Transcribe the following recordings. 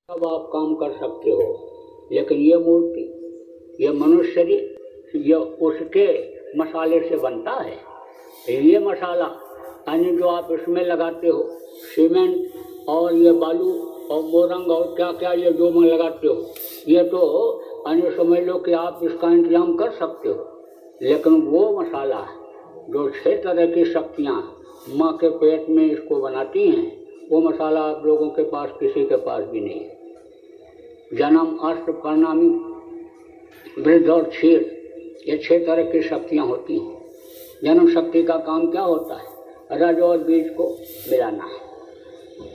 सब आप काम कर सकते हो, लेकिन ये मूर्ति, ये मनुष्य शरीर, ये उसके मसाले से बनता है। ये मसाला यानी जो आप इसमें लगाते हो, सीमेंट और ये बालू और मोरंग और क्या क्या ये जो में लगाते हो, ये तो यानी समझ लो कि आप इसका इंतजाम कर सकते हो। लेकिन वो मसाला जो 6 तरह की शक्तियाँ माँ के पेट में इसको बनाती हैं, वो मसाला आप लोगों के पास किसी के पास भी नहीं है। जन्म, अष्ट, परिणामी, वृद्ध और क्षीर, ये 6 तरह की शक्तियाँ होती हैं। जन्म शक्ति का काम क्या होता है? रज और बीज को मिलाना है।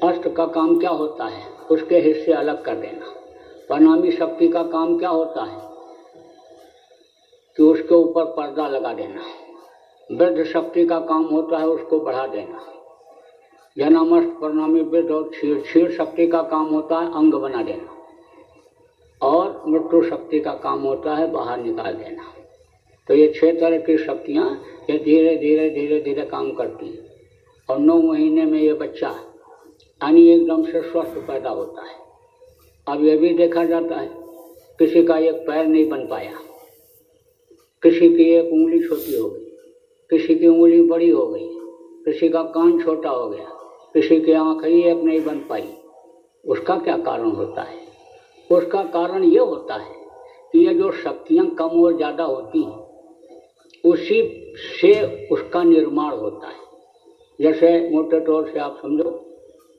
अष्ट का काम क्या होता है? उसके हिस्से अलग कर देना। परिणामी शक्ति का काम क्या होता है? कि उसके ऊपर पर्दा लगा देना। वृद्ध शक्ति का काम होता है उसको बढ़ा देना। जन्म, अष्ट, परिणामी, वृद्ध और क्षीर, क्षीर शक्ति का काम होता है अंग बना देना। और मृत्यु शक्ति का काम होता है बाहर निकाल देना। तो ये 6 तरह की शक्तियाँ ये धीरे धीरे धीरे धीरे काम करती हैं। और 9 महीने में ये बच्चा यानी एकदम से स्वस्थ पैदा होता है। अब ये भी देखा जाता है किसी का एक पैर नहीं बन पाया, किसी की एक उंगली छोटी हो गई, किसी की उंगली बड़ी हो गई, किसी का कान छोटा हो गया, किसी की आँख ही एक नहीं बन पाई। उसका क्या कारण होता है? उसका कारण ये होता है कि ये जो शक्तियाँ कम और ज़्यादा होती हैं उसी से उसका निर्माण होता है। जैसे मोटे तौर से आप समझो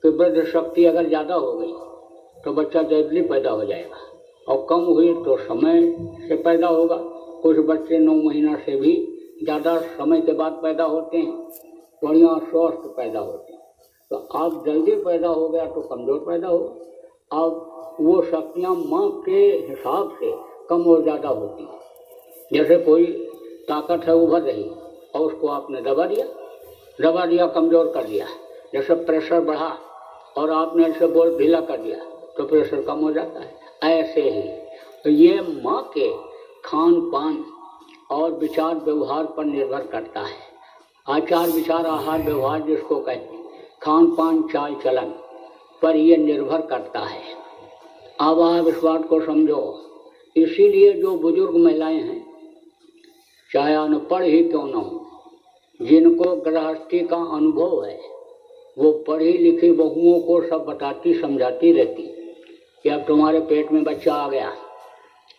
कि वृद्ध शक्ति अगर ज़्यादा हो गई तो बच्चा जल्दी पैदा हो जाएगा, और कम हुई तो समय से पैदा होगा। कुछ बच्चे 9 महीना से भी ज़्यादा समय के बाद पैदा होते हैं, बढ़िया स्वस्थ पैदा होते हैं। तो आप जल्दी पैदा हो गया तो कमज़ोर पैदा हो। अब वो शक्तियाँ माँ के हिसाब से कम और ज़्यादा होती हैं। जैसे कोई ताकत है उभर रही और उसको आपने दबा दिया, कमज़ोर कर दिया। जैसे प्रेशर बढ़ा और आपने इसे बोल ढीला कर दिया तो प्रेशर कम हो जाता है। ऐसे ही तो ये माँ के खान पान और विचार व्यवहार पर निर्भर करता है। आचार विचार आहार व्यवहार जिसको कहते हैं, खान पान चाल चलन पर यह निर्भर करता है। अब आप इस बात को समझो। इसीलिए जो बुजुर्ग महिलाएं हैं, चाहे अनपढ़ ही क्यों न हो, जिनको गृहस्थी का अनुभव है, वो पढ़ी लिखी बहुओं को सब बताती समझाती रहती कि अब तुम्हारे पेट में बच्चा आ गया,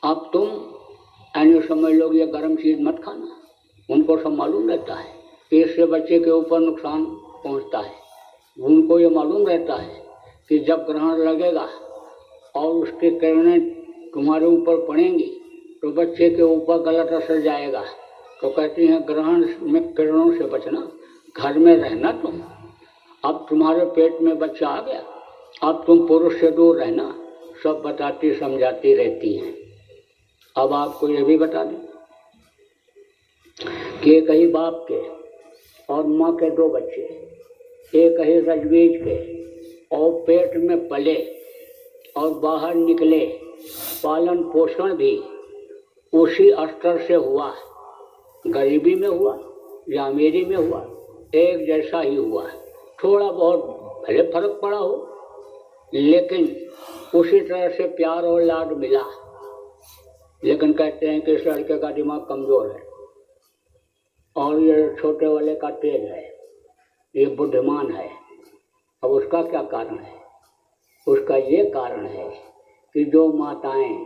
अब तुम यानी समझ लो ये गर्म चीज़ मत खाना। उनको सब मालूम रहता है कि इससे बच्चे के ऊपर नुकसान पहुंचता है। उनको ये मालूम रहता है कि जब ग्रहण लगेगा और उसके किरणें तुम्हारे ऊपर पड़ेंगी तो बच्चे के ऊपर गलत असर जाएगा। तो कहती हैं ग्रहण में किरणों से बचना, घर में रहना तुम। अब तुम्हारे पेट में बच्चा आ गया, अब तुम पुरुष से दूर रहना, सब बताती समझाती रहती हैं। अब आपको ये भी बता दें कि एक ही बाप के और माँ के 2 बच्चे, एक ही रजबीज के और पेट में पले और बाहर निकले, पालन पोषण भी उसी स्तर से हुआ। गरीबी में हुआ या अमीरी में हुआ, एक जैसा ही हुआ। थोड़ा बहुत भले फर्क पड़ा हो, लेकिन उसी तरह से प्यार और लाड मिला। लेकिन कहते हैं कि इस लड़के का दिमाग कमज़ोर है और ये छोटे वाले का तेज है, ये बुद्धिमान है। अब उसका क्या कारण है? उसका ये कारण है कि जो माताएं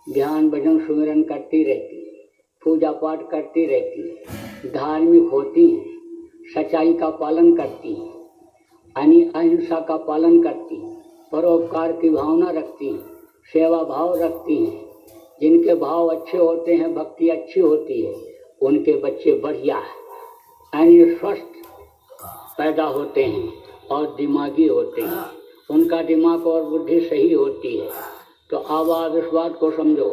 ध्यान भजन सुमिरन करती रहती, पूजा पाठ करती रहती, धार्मिक होती हैं, सच्चाई का पालन करती, यानी अहिंसा का पालन करती, परोपकार की भावना रखती, सेवा भाव रखती हैं, जिनके भाव अच्छे होते हैं, भक्ति अच्छी होती है, उनके बच्चे बढ़िया यानी स्वस्थ पैदा होते हैं और दिमागी होते हैं। उनका दिमाग और बुद्धि सही होती है। तो अब आप इस बात को समझो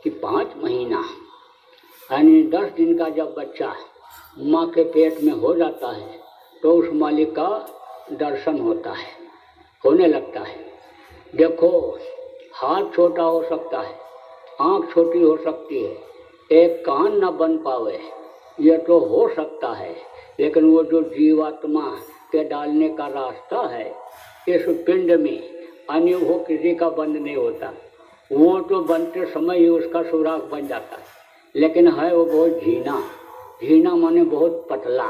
कि 5 महीना यानी 10 दिन का जब बच्चा माँ के पेट में हो जाता है तो उस मालिक का दर्शन होता है, होने लगता है। देखो, हाथ छोटा हो सकता है, आँख छोटी हो सकती है, एक कान न बन पावे, ये तो हो सकता है। लेकिन वो जो जीवात्मा के डालने का रास्ता है इस पिंड में, अन्य वो किसी का बंद नहीं होता, वो तो बनते समय ही उसका सुराग बन जाता है, लेकिन है वो बहुत झीना। झीना माने बहुत पतला,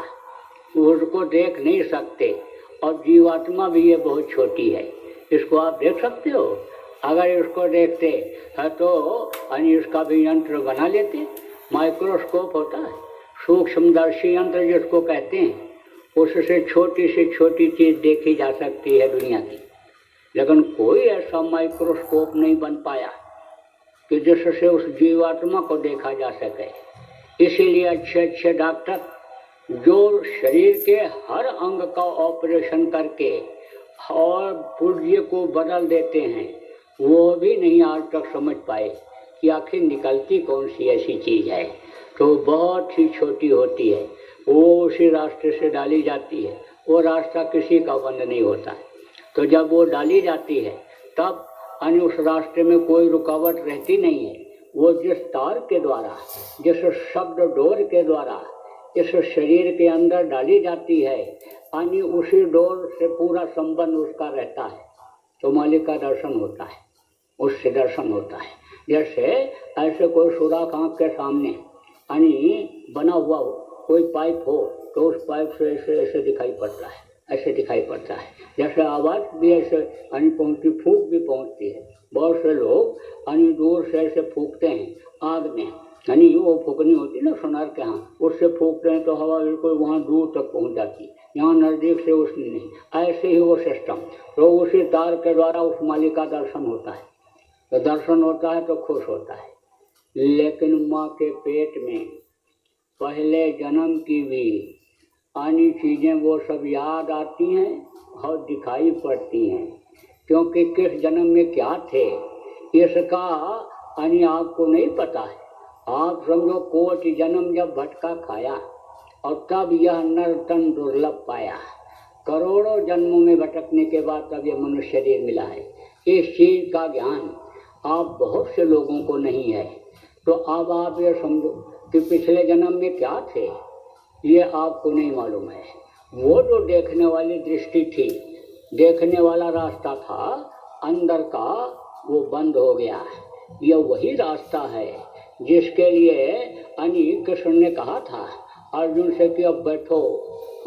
उसको देख नहीं सकते। और जीवात्मा भी ये बहुत छोटी है, इसको आप देख सकते हो? अगर इसको देखते है तो अन्य इसका भी यंत्र बना लेते। माइक्रोस्कोप होता है, सूक्ष्मदर्शी यंत्र जिसको कहते हैं, उससे छोटी से छोटी चीज़ देखी जा सकती है दुनिया की, लेकिन कोई ऐसा माइक्रोस्कोप नहीं बन पाया कि जिससे उस जीवात्मा को देखा जा सके। इसीलिए अच्छे अच्छे डॉक्टर जो शरीर के हर अंग का ऑपरेशन करके और पुर्जे को बदल देते हैं, वो भी नहीं आज तक समझ पाए कि आखिर निकलती कौन सी ऐसी चीज़ है। तो बहुत ही छोटी होती है, वो उसी रास्ते से डाली जाती है, वो रास्ता किसी का बंद नहीं होता है। तो जब वो डाली जाती है तब अन्य उस रास्ते में कोई रुकावट रहती नहीं है। वो जिस तार के द्वारा, जिस शब्द डोर के द्वारा इस शरीर के अंदर डाली जाती है, अन्य उसी डोर से पूरा संबंध उसका रहता है, तो मालिक का दर्शन होता है, उससे दर्शन होता है। जैसे ऐसे कोई सुराख आँख के सामने यानी बना हुआ हो, कोई पाइप हो, तो उस पाइप से ऐसे ऐसे दिखाई पड़ता है, ऐसे दिखाई पड़ता है। जैसे आवाज़ भी ऐसे यानी पहुँचती, फूंक भी पहुँचती है। बहुत से लोग यानी दूर से ऐसे फूंकते हैं आग में, यानी वो फूकनी होती है ना सोनार के यहाँ, उससे फूकते हैं तो हवा बिल्कुल वहाँ दूर तक पहुँच जाती है, यहाँ नज़दीक से उसने नहीं। ऐसे ही वो सिस्टम, तो उसी तार के द्वारा उस मालिक का दर्शन होता है। तो दर्शन होता है तो खुश होता है। लेकिन माँ के पेट में पहले जन्म की भी आनी चीज़ें वो सब याद आती हैं और दिखाई पड़ती हैं, क्योंकि किस जन्म में क्या थे इसका यानी आपको नहीं पता है। आप समझो कोटि जन्म जब भटका खाया और तब यह नर्तन दुर्लभ पाया, करोड़ों जन्मों में भटकने के बाद तब यह मनुष्य शरीर मिला है। इस चीज़ का ज्ञान आप बहुत से लोगों को नहीं है। तो अब आप ये समझो कि पिछले जन्म में क्या थे ये आपको नहीं मालूम है। वो जो देखने वाली दृष्टि थी, देखने वाला रास्ता था अंदर का, वो बंद हो गया। यह वही रास्ता है जिसके लिए अनिल कृष्ण ने कहा था अर्जुन से कि अब बैठो,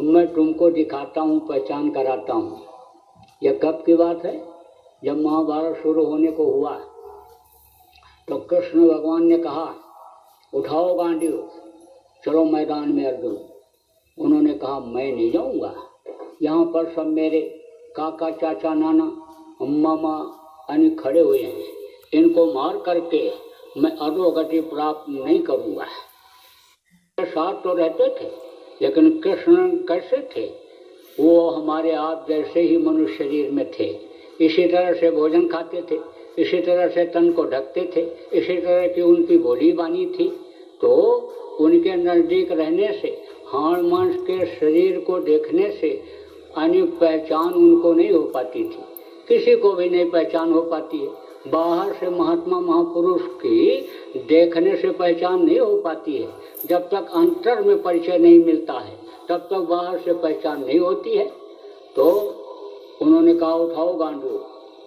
मैं तुमको दिखाता हूँ, पहचान कराता हूँ। यह कब की बात है? जब महाभारत शुरू होने को हुआ तो कृष्ण भगवान ने कहा उठाओ गांडीव, चलो मैदान में अर्जुन। उन्होंने कहा मैं नहीं जाऊँगा, यहाँ पर सब मेरे काका चाचा नाना मामा अन्य खड़े हुए हैं, इनको मार करके मैं अधोगति प्राप्त नहीं करूँगा। साथ तो रहते थे, लेकिन कृष्ण कैसे थे? वो हमारे आप जैसे ही मनुष्य शरीर में थे, इसी तरह से भोजन खाते थे, इसी तरह से तन को ढकते थे, इसी तरह की उनकी बोली बानी थी। तो उनके नज़दीक रहने से, हाड़ मांस के शरीर को देखने से अन्य पहचान उनको नहीं हो पाती थी, किसी को भी नहीं पहचान हो पाती है। बाहर से महात्मा महापुरुष की देखने से पहचान नहीं हो पाती है। जब तक अंतर में परिचय नहीं मिलता है तब तक बाहर से पहचान नहीं होती है। तो उन्होंने कहा उठाओ गांडू,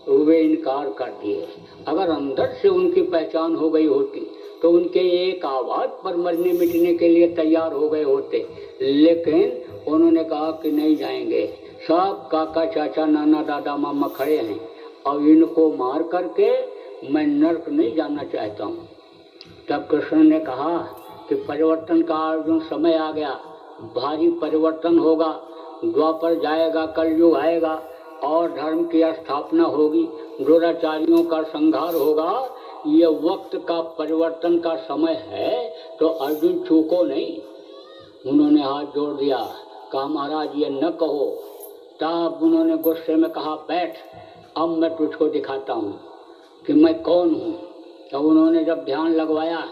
तो वे इनकार कर दिए। अगर अंदर से उनकी पहचान हो गई होती तो उनके एक आवाज़ पर मरने मिटने के लिए तैयार हो गए होते, लेकिन उन्होंने कहा कि नहीं जाएंगे। सब काका चाचा नाना दादा मामा खड़े हैं और इनको मार करके मैं नर्क नहीं जाना चाहता हूँ। तब कृष्ण ने कहा कि परिवर्तन का अर्जुन समय आ गया, भारी परिवर्तन होगा, द्वापर जाएगा, कलयुग आएगा और धर्म की स्थापना होगी, दुराचारियों का संहार होगा। ये वक्त का परिवर्तन का समय है, तो अर्जुन चूको नहीं। उन्होंने हाथ जोड़ दिया, कहा महाराज ये न कहो। तब उन्होंने गुस्से में कहा बैठ, अब मैं तुझको दिखाता हूँ कि मैं कौन हूँ। तो उन्होंने जब ध्यान लगवाया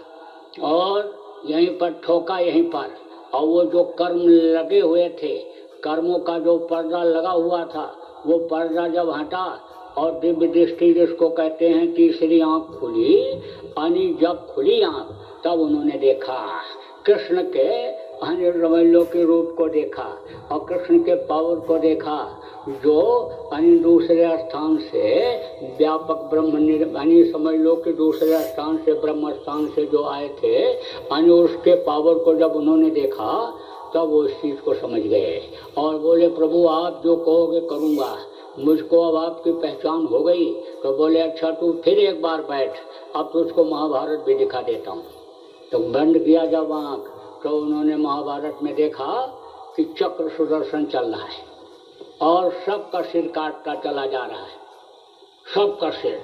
और यहीं पर ठोका, यहीं पर, और वो जो कर्म लगे हुए थे, कर्मों का जो पर्दा लगा हुआ था, वो पर्दा जब हटा और दिव्य दृष्टि जिसको कहते हैं तीसरी आँख खुली, यानी जब खुली आँख तब उन्होंने देखा कृष्ण के अन्य रमैलों के रूप को देखा और कृष्ण के पावर को देखा, जो अन्य दूसरे स्थान से व्यापक ब्रह्म अन्य समझ लो कि दूसरे स्थान से ब्रह्म स्थान से जो आए थे, अन्य उसके पावर को जब उन्होंने देखा तब वो इस चीज़ को समझ गए और बोले प्रभु आप जो कहोगे करूँगा, मुझको अब आपकी पहचान हो गई। तो बोले अच्छा तू फिर एक बार बैठ, अब तुझको महाभारत भी दिखा देता हूँ। तो बंद किया जब आँख तो उन्होंने महाभारत में देखा कि चक्र सुदर्शन चल रहा है और सबका सिर काटता चला जा रहा है, सबका सिर,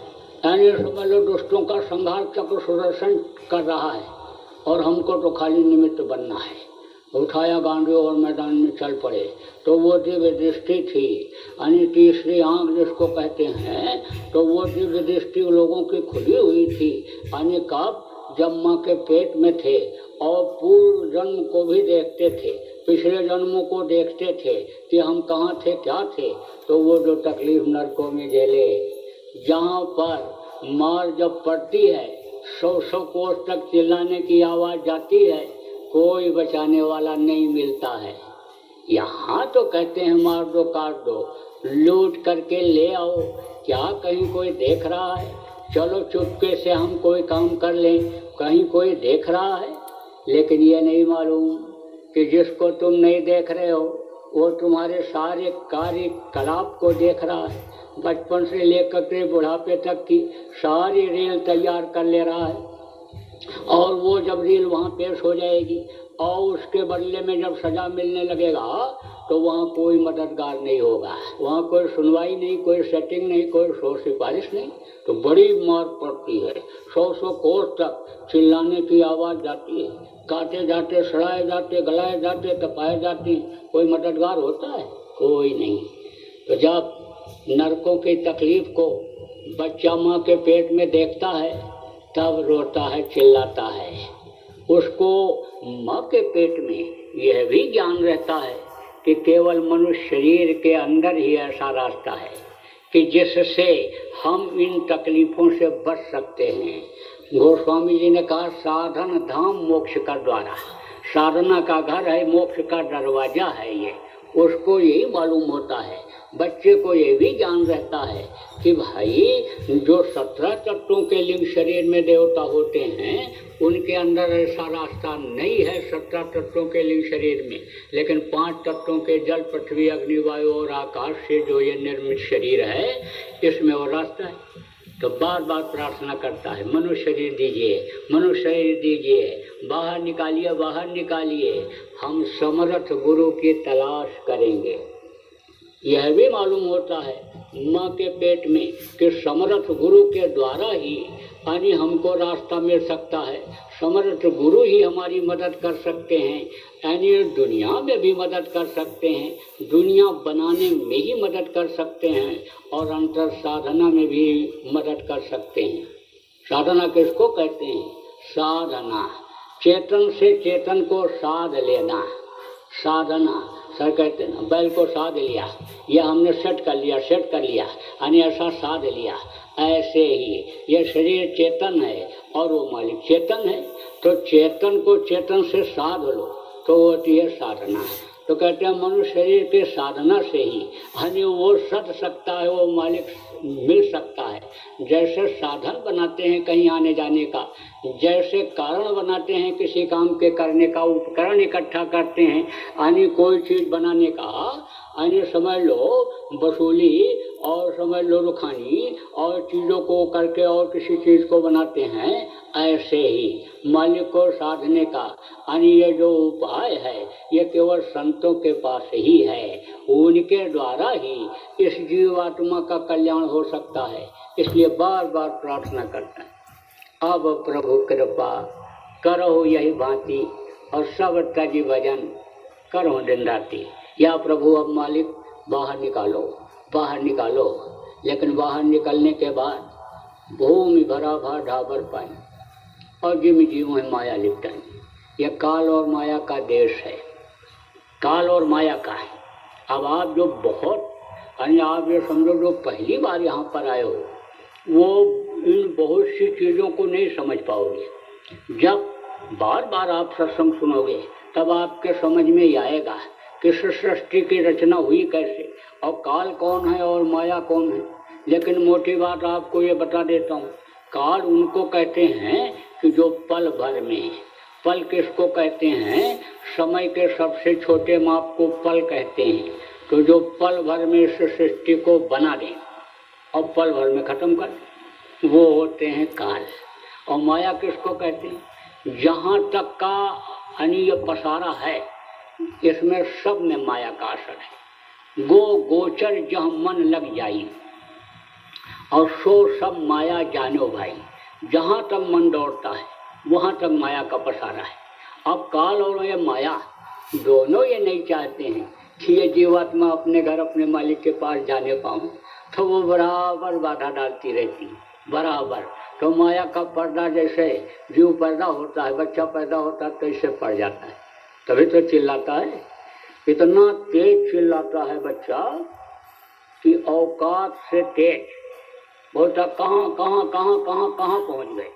यानी समझ लो दुष्टों का संहार चक्र सुदर्शन कर रहा है और हमको तो खाली निमित्त बनना है। उठाया गांडियों और मैदान में चल पड़े। तो वो दिव्य दृष्टि थी, यानी तीसरी आंख जिसको कहते हैं, तो वो दिव्य दृष्टि लोगों की खुली हुई थी, यानी कब जब माँ के पेट में थे और पूर्व जन्म को भी देखते थे, पिछले जन्मों को देखते थे कि हम कहाँ थे क्या थे। तो वो जो तकलीफ नरकों में झेले, जहाँ पर मार जब पड़ती है 100 कोस तक चिल्लाने की आवाज़ जाती है, कोई बचाने वाला नहीं मिलता है। यहाँ तो कहते हैं मार दो काट दो, लूट करके ले आओ, क्या कहीं कोई देख रहा है? चलो चुपके से हम कोई काम कर लें, कहीं कोई देख रहा है? लेकिन ये नहीं मालूम कि जिसको तुम नहीं देख रहे हो वो तुम्हारे सारे कार्यकलाप को देख रहा है। बचपन से लेकर के बुढ़ापे तक की सारी रील तैयार कर ले रहा है और वो जब रील वहाँ पेश हो जाएगी और उसके बदले में जब सजा मिलने लगेगा तो वहाँ कोई मददगार नहीं होगा, वहाँ कोई सुनवाई नहीं, कोई सेटिंग नहीं, कोई शोर सिफारिश नहीं। तो बड़ी मार पड़ती है, 100 कोस तक चिल्लाने की आवाज़ जाती है, काटे जाते, सड़ाए जाते, गलाए जाते, तपाए जाते, कोई मददगार होता है? कोई नहीं। तो जब नरकों की तकलीफ को बच्चा माँ के पेट में देखता है तब रोता है, चिल्लाता है। उसको माँ के पेट में यह भी ज्ञान रहता है कि केवल मनुष्य शरीर के अंदर ही ऐसा रास्ता है कि जिससे हम इन तकलीफों से बच सकते हैं। गोस्वामी जी ने कहा साधन धाम मोक्ष का द्वारा, साधना का घर है, मोक्ष का दरवाजा है ये। उसको यही मालूम होता है, बच्चे को ये भी ज्ञान रहता है कि भाई जो 17 तत्वों के लिंग शरीर में देवता होते हैं उनके अंदर ऐसा रास्ता नहीं है 17 तत्वों के लिंग शरीर में, लेकिन 5 तत्वों के जल, पृथ्वी, अग्नि, वायु और आकाश से जो ये निर्मित शरीर है इसमें वो रास्ता है। तो बार बार प्रार्थना करता है मनुष्य शरीर दीजिए, मनुष्य शरीर दीजिए, बाहर निकालिए, बाहर निकालिए, हम समर्थ गुरु की तलाश करेंगे। यह भी मालूम होता है माँ के पेट में कि समर्थ गुरु के द्वारा ही यानी हमको रास्ता मिल सकता है, समर्थ गुरु ही हमारी मदद कर सकते हैं, यानी दुनिया में भी मदद कर सकते हैं, दुनिया बनाने में ही मदद कर सकते हैं और अंतर साधना में भी मदद कर सकते हैं। साधना किसको कहते हैं? साधना, चेतन से चेतन को साध लेना, साधना। सर कहते हैं ना, बैल को साध लिया, यह हमने सेट कर लिया यानी ऐसा साध लिया। ऐसे ही यह शरीर चेतन है और वो मालिक चेतन है, तो चेतन को चेतन से साध लो तो होती है साधना। तो कहते हैं मनुष्य शरीर के साधना से ही यानी वो सध सकता है, वो मालिक मिल सकता है। जैसे साधन बनाते हैं कहीं आने जाने का, जैसे कारण बनाते हैं किसी काम के करने का, उपकरण इकट्ठा करते हैं यानी कोई चीज़ बनाने का, यानी समझ लो वसूली और समझ लो रुखानी और चीज़ों को करके और किसी चीज़ को बनाते हैं, ऐसे ही मालिक को साधने का यानी ये जो उपाय है ये केवल संतों के पास ही है, उनके द्वारा ही इस जीवात्मा का कल्याण हो सकता है। इसलिए बार बार प्रार्थना करता है अब प्रभु कृपा करो यही भांति और सब तजी भजन करो दिन राती। या प्रभु अब मालिक बाहर निकालो, बाहर निकालो। लेकिन बाहर निकलने के बाद भूमि भरा भा ढाबर पानी और जिम जीव है माया लिपटन। यह काल और माया का देश है, काल और माया का है। अब आप जो बहुत यानी आप ये समझो जो पहली बार यहाँ पर आए हो वो इन बहुत सी चीज़ों को नहीं समझ पाओगे। जब बार बार आप सत्संग सुनोगे तब आपके समझ में ही आएगा कि सृष्टि की रचना हुई कैसे और काल कौन है और माया कौन है। लेकिन मोटी बात आपको ये बता देता हूँ, काल उनको कहते हैं कि जो पल भर में, पल किसको कहते हैं, समय के सबसे छोटे माप को पल कहते हैं। तो जो पल भर में इस सृष्टि को बना दें और पल भर में खत्म कर दें, वो होते हैं काल। और माया किसको कहते हैं, जहाँ तक का अनीय पसारा है इसमें सब में माया का असर है। गो गोचर जहाँ मन लग जाई और सो सब माया जानो भाई। जहाँ तक मन दौड़ता है वहाँ तक माया का पसारा है। अब काल और ये माया दोनों ये नहीं चाहते हैं कि ये जीवात्मा अपने घर अपने मालिक के पास जाने पाऊँ, तो वो बराबर बाधा डालती रहती है बराबर। तो माया का पर्दा जैसे जीव पैदा होता है, बच्चा पैदा होता है, तो इससे पड़ जाता है, तभी तो चिल्लाता है। इतना तेज चिल्लाता है बच्चा कि औकात से तेज। बोलता कहाँ कहाँ कहाँ कहाँ कहाँ पहुँच गए।